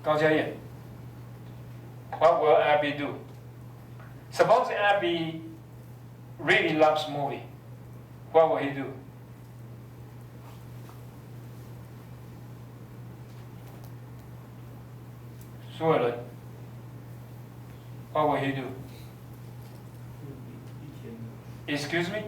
高家燕, what will Abby do? Suppose Abby really loves movie. What will he do?苏伟伦, what will he do? Excuse me?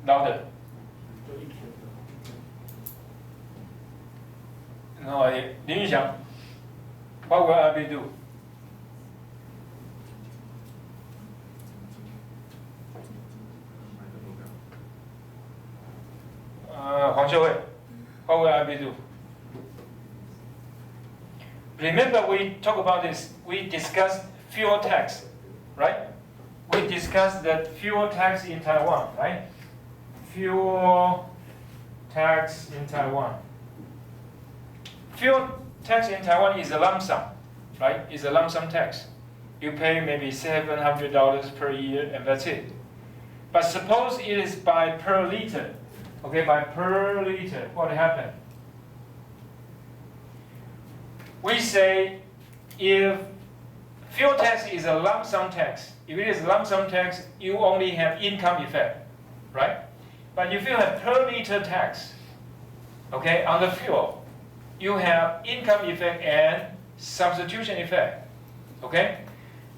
Louder. No idea. 林玉祥, what will Abby do? Huang Xiaowei, what will Abby do? Remember we talked about this, we discussed fuel tax, right? We discussed the fuel tax in Taiwan, right? Fuel tax in Taiwan. Fuel tax in Taiwan is a lump sum, right? It's a lump sum tax. You pay maybe $700 per year and that's it. But suppose it is by per liter. Okay, by per liter, what happened? We say if fuel tax is a lump sum tax, if it is a lump sum tax, you only have income effect, right? But if you have per liter tax, okay, on the fuel, you have income effect and substitution effect, okay?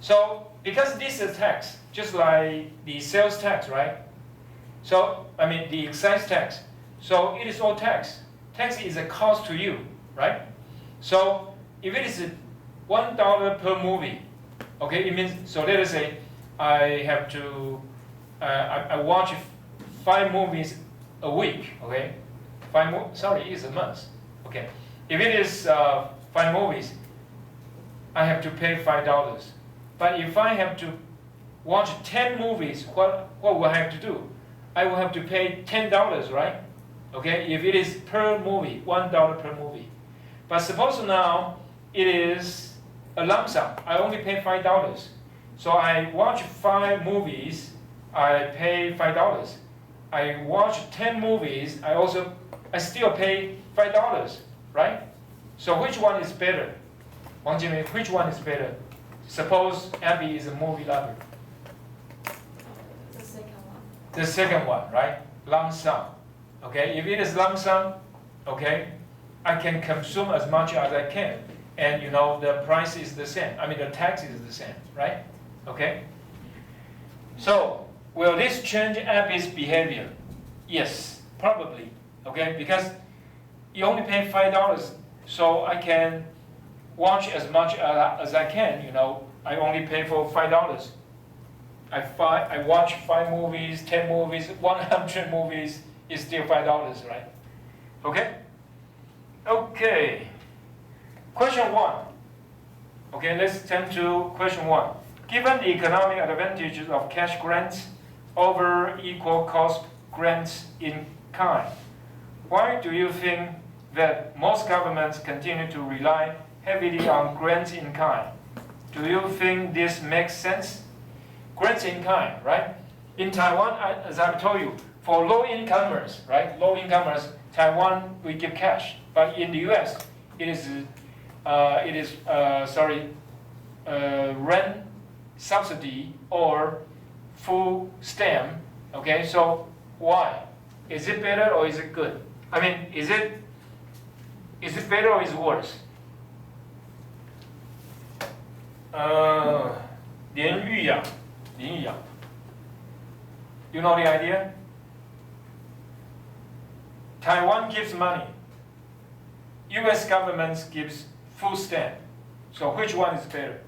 So because this is tax, just like the sales tax, right? So, I mean the excise tax. So it is all tax. Tax is a cost to you, right? So if it is $1 per movie, okay, it means, so let us say I have to, I watch 5 movies a week, okay? It's a month, okay. If it is 5 movies, I have to pay $5. But if I have to watch 10 movies, what will I have to do? I will have to pay $10, right? Okay, if it is per movie, $1 per movie. But suppose now it is a lump sum. I only pay $5. So I watch 5 movies, I pay $5. I watch 10 movies, I still pay $5, right? So which one is better? Wang Jianmei, which one is better? Suppose Abby is a movie lover. The second one, right? Lump sum. Okay, if it is lump sum, okay, I can consume as much as I can. And you know, the price is the same. I mean, the tax is the same, right? Okay? So, will this change Abby's behavior? Yes, probably. Okay, because you only pay $5, so I can watch as much as I can, you know. I only pay for $5. I watch 5 movies, 10 movies, 100 movies, it's still $5, right? Okay? Okay. Question 1. Okay, let's turn to question 1. Given the economic advantages of cash grants over equal cost grants in kind, why do you think that most governments continue to rely heavily on grants in kind? Do you think this makes sense? Grants in kind, right? In Taiwan, as I've told you, for low-incomers, right? Low-incomers, Taiwan, we give cash. But in the U.S., it is rent subsidy or full stamp. Okay, so why? Is it better or is it good? I mean, is it better or is it worse? Lian Yuyang. You know the idea? Taiwan gives money. U.S. government gives full stamp. So which one is better?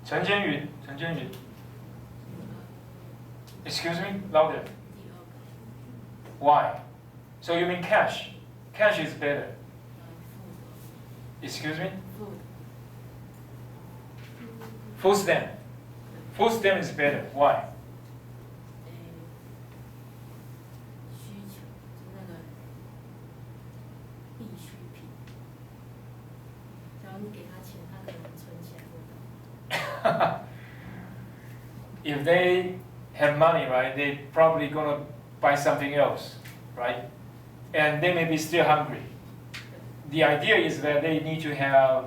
Chen Jianyun. Excuse me? Louder. Why? So you mean cash? Cash is better. Excuse me? Full stamp. Full stamp is better. Why? 你给他钱，他可能存起来不到。If they have money, right, they probably gonna buy something else, right? And they may be still hungry. The idea is that they need to have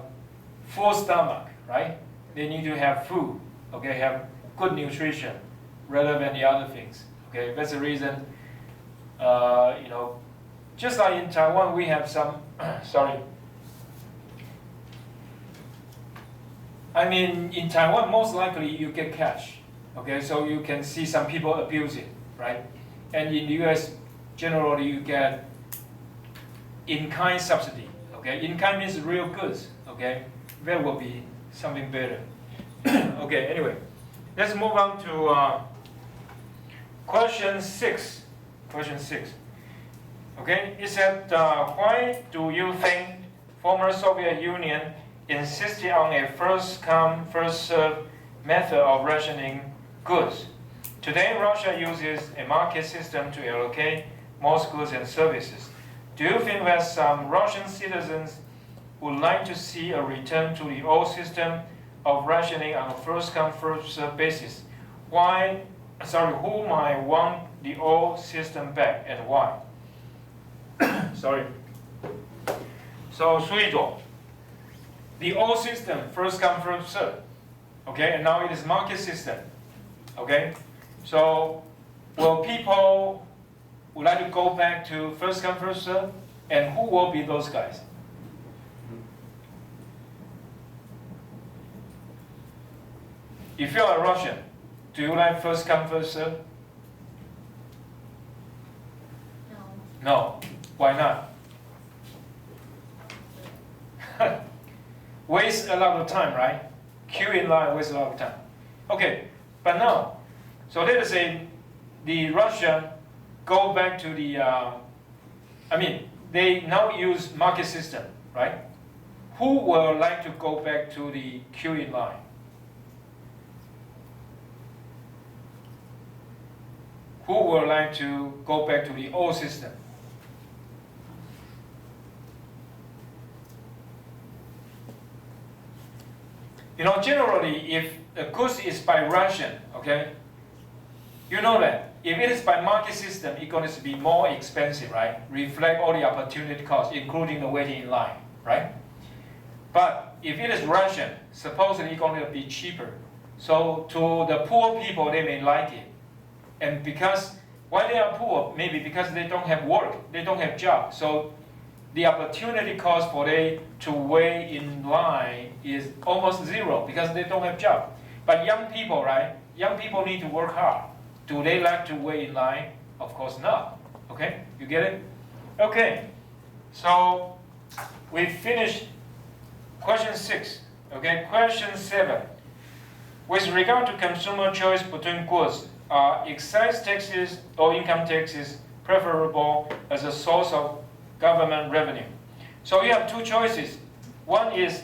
full stomach, right? They need to have food, okay, have good nutrition rather than the other things. Okay, that's the reason, just like in Taiwan, we have some, sorry. I mean, in Taiwan, most likely you get cash, okay? So you can see some people abuse it, right? And in the US, generally you get in-kind subsidy, okay? In-kind means real goods, okay? That will be something better. Okay, anyway, let's move on to question 6. Question 6. Okay, it said, why do you think former Soviet Union insisted on a first-come, first-served method of rationing goods? Today, Russia uses a market system to allocate most goods and services. Do you think that some Russian citizens would like to see a return to the old system of rationing on a first-come, first-served basis? Who might want the old system back and why? Sorry. So, 苏一佐, the old system, first-come, first-served, okay, and now it is market system, okay? So, will people would like to go back to first-come, first-served, and who will be those guys? If you are a Russian, do you like first-come, first-served? No. No. Why not? Waste a lot of time, right? Queue in line wastes a lot of time. Okay, but now, so let us say the Russia go back to the, they now use market system, right? Who would like to go back to the queue in line? Who would like to go back to the old system? Generally, if the goods is by ration, okay, you know that if it is by market system, it's going to be more expensive, right? Reflect all the opportunity costs, including the waiting in line, right? But if it is ration, supposedly it's going to be cheaper. So to the poor people, they may like it. And because, why they are poor? Maybe because they don't have work, they don't have job. So the opportunity cost for they to wait in line is almost zero because they don't have job. But young people, right? Young people need to work hard. Do they like to wait in line? Of course not. Okay, you get it? Okay, so we finished question 6. Okay, question 7. With regard to consumer choice between goods, are excise taxes or income taxes preferable as a source of government revenue? So you have two choices. One is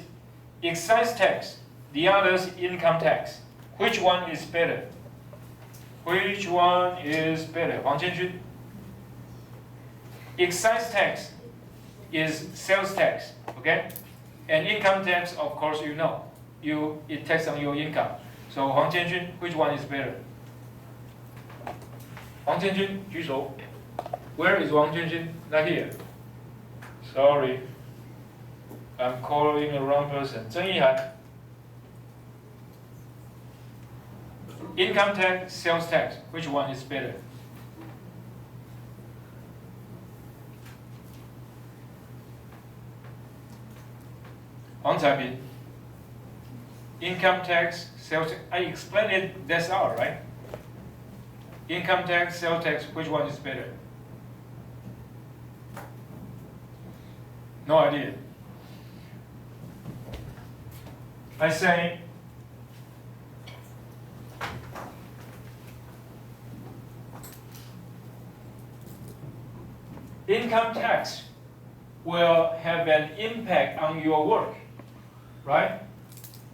excise tax, the other is income tax. Which one is better? Which one is better? Wang Jianjun? Excise tax is sales tax, okay? And income tax, of course, you know. It tax on your income. So Wang Jianjun, which one is better? Wang Jianjun, 举手. Where is Wang Jianjun? Not here. Sorry. I'm calling the wrong person. Zheng Yihan. Income tax, sales tax, which one is better? Wang Caibin. Income tax, sales tax. I explained it, that's all, right? Income tax, sales tax, which one is better? No idea. I say income tax will have an impact on your work, right?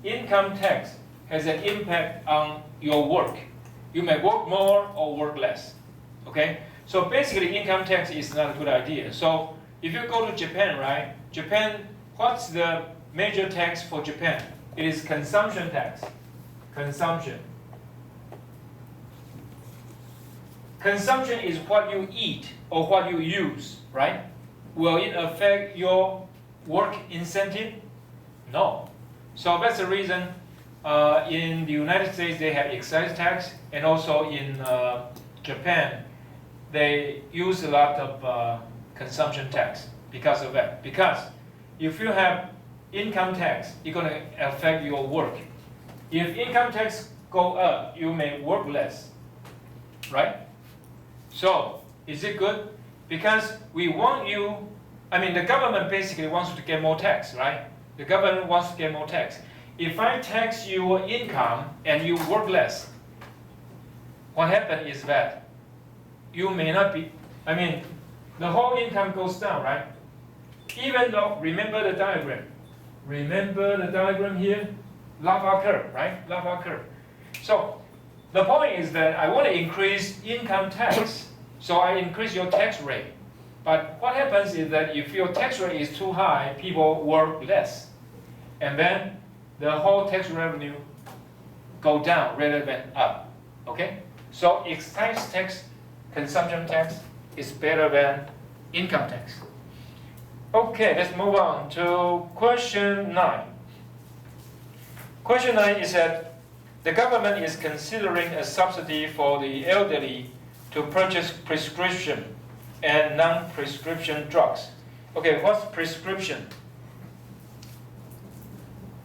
Income tax has an impact on your work. You may work more or work less, okay? So basically income tax is not a good idea. So if you go to Japan, right? Japan, what's the major tax for Japan. It is consumption tax. Consumption. Consumption is what you eat or what you use, right? Will it affect your work incentive? No. So that's the reason in the United States they have excise tax, and also in Japan they use a lot of consumption tax because of that. Because if you have income tax, it's going to affect your work. If income tax go up, you may work less, right? So is it good? Because we want you, I mean the government basically wants you to get more tax, right? The government wants to get more tax. If I tax your income and you work less, what happens is that you may not be, I mean, the whole income goes down, right? Even though, remember the diagram. Remember the diagram here? Lava curve, right? Lava curve. So the point is that I want to increase income tax, so I increase your tax rate. But what happens is that if your tax rate is too high, people work less. And then the whole tax revenue go down rather than up. Okay? So excise tax, consumption tax is better than income tax. Okay, let's move on to question 9. Question 9 is that the government is considering a subsidy for the elderly to purchase prescription and non-prescription drugs. Okay, what's prescription?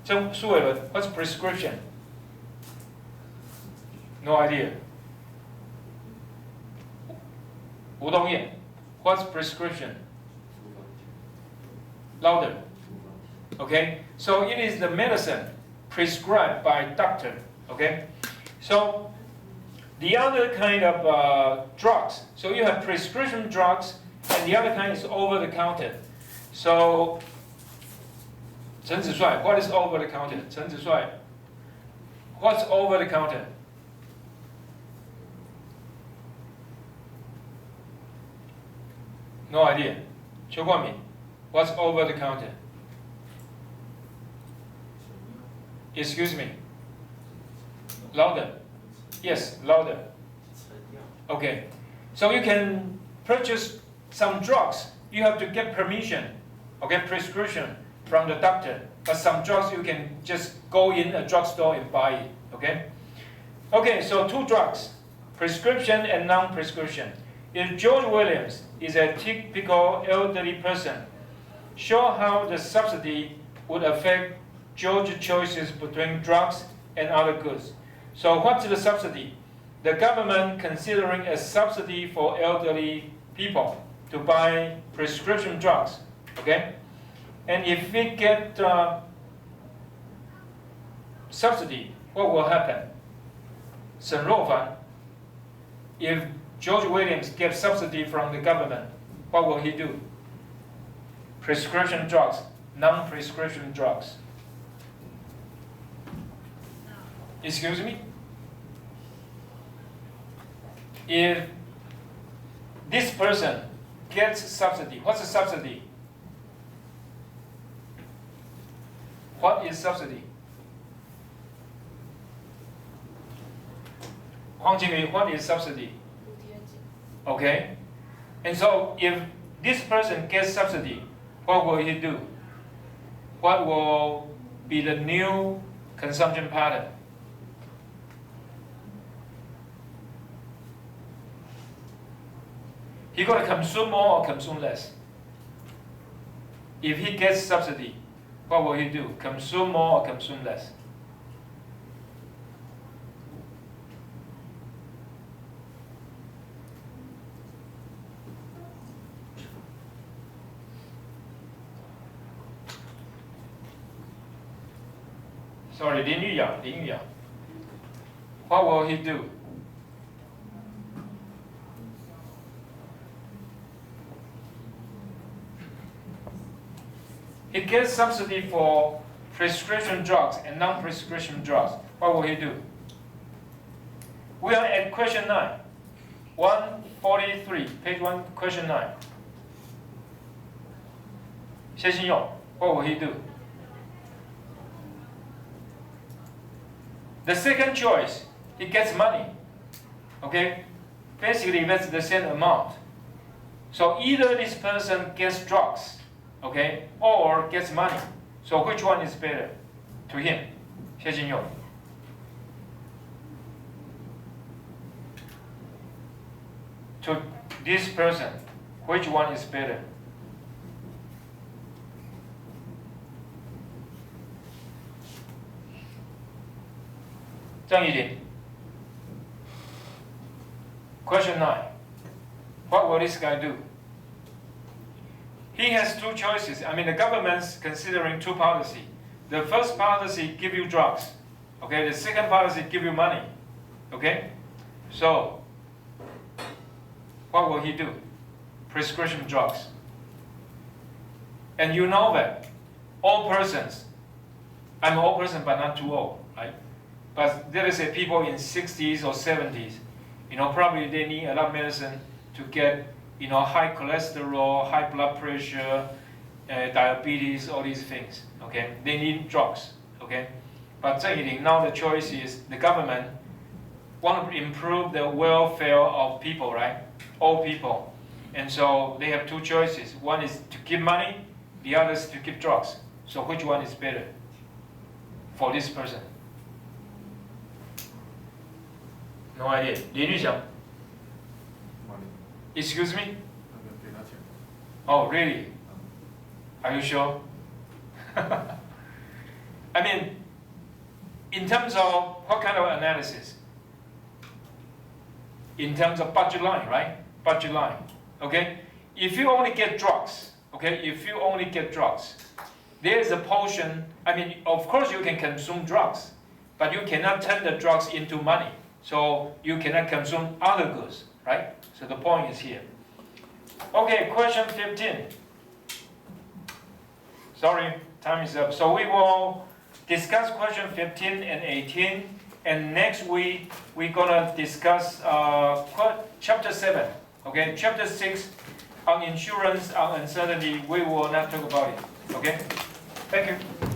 So, what's prescription? No idea. 우동예, what's prescription? Louder. Okay, so it is the medicine prescribed by doctor. Okay, so the other kind of drugs. So you have prescription drugs, and the other kind is over the counter. So, 陈子帅, what is over the counter? 陈子帅, what's over the counter? No idea. 邱冠敏, what's over the counter? Excuse me. Louder. Yes, louder. Okay. So you can purchase some drugs. You have to get permission, okay, prescription from the doctor. But some drugs you can just go in a drugstore and buy it, okay? Okay, so 2 drugs, prescription and non-prescription. If George Williams is a typical elderly person, show how the subsidy would affect George's choices between drugs and other goods. So what's the subsidy? The government considering a subsidy for elderly people to buy prescription drugs, okay? And if we get subsidy, what will happen? 沈若凡, if George Williams gets subsidy from the government, what will he do? Prescription drugs, non-prescription drugs. Excuse me? If this person gets subsidy, what's a subsidy? What is subsidy? Huang Jingyu, what is subsidy? Okay. And so if this person gets subsidy, what will he do? What will be the new consumption pattern? He going to consume more or consume less? If he gets subsidy, what will he do? Consume more or consume less? Sorry, Lin Yuyang. What will he do? He gets subsidy for prescription drugs and non-prescription drugs. What will he do? We are at question 9. 143, page 1, question 9. 谢信用, what will he do? The second choice, he gets money. Okay? Basically, that's the same amount. So either this person gets drugs, okay, or gets money. So which one is better to him? 谢金佑. To this person, which one is better? Zhang Yilin. Question 9. What will this guy do? He has two choices. I mean, the government's considering two policies. The first policy give you drugs. Okay, the second policy give you money. Okay? So, what will he do? Prescription drugs. And you know that all persons, I'm an old person but not too old, right? But there is a people in 60s or 70s, probably they need a lot of medicine to get, high cholesterol, high blood pressure, diabetes, all these things, okay? They need drugs, okay? But now the choice is the government want to improve the welfare of people, right? All people. And so they have two choices. One is to give money, the other is to give drugs. So which one is better for this person? No idea. 林玉祥. Excuse me? Oh, really? Are you sure? I mean, in terms of what kind of analysis? In terms of budget line, right? Budget line. Okay? If you only get drugs, okay? If you only get drugs, there is a portion, I mean, of course you can consume drugs, but you cannot turn the drugs into money. So you cannot consume other goods, right? So the point is here. Okay, question 15. Sorry, time is up. So we will discuss question 15 and 18, and next week we're gonna discuss chapter 7. Okay, chapter 6 on insurance, on uncertainty. We will not talk about it. Okay, thank you.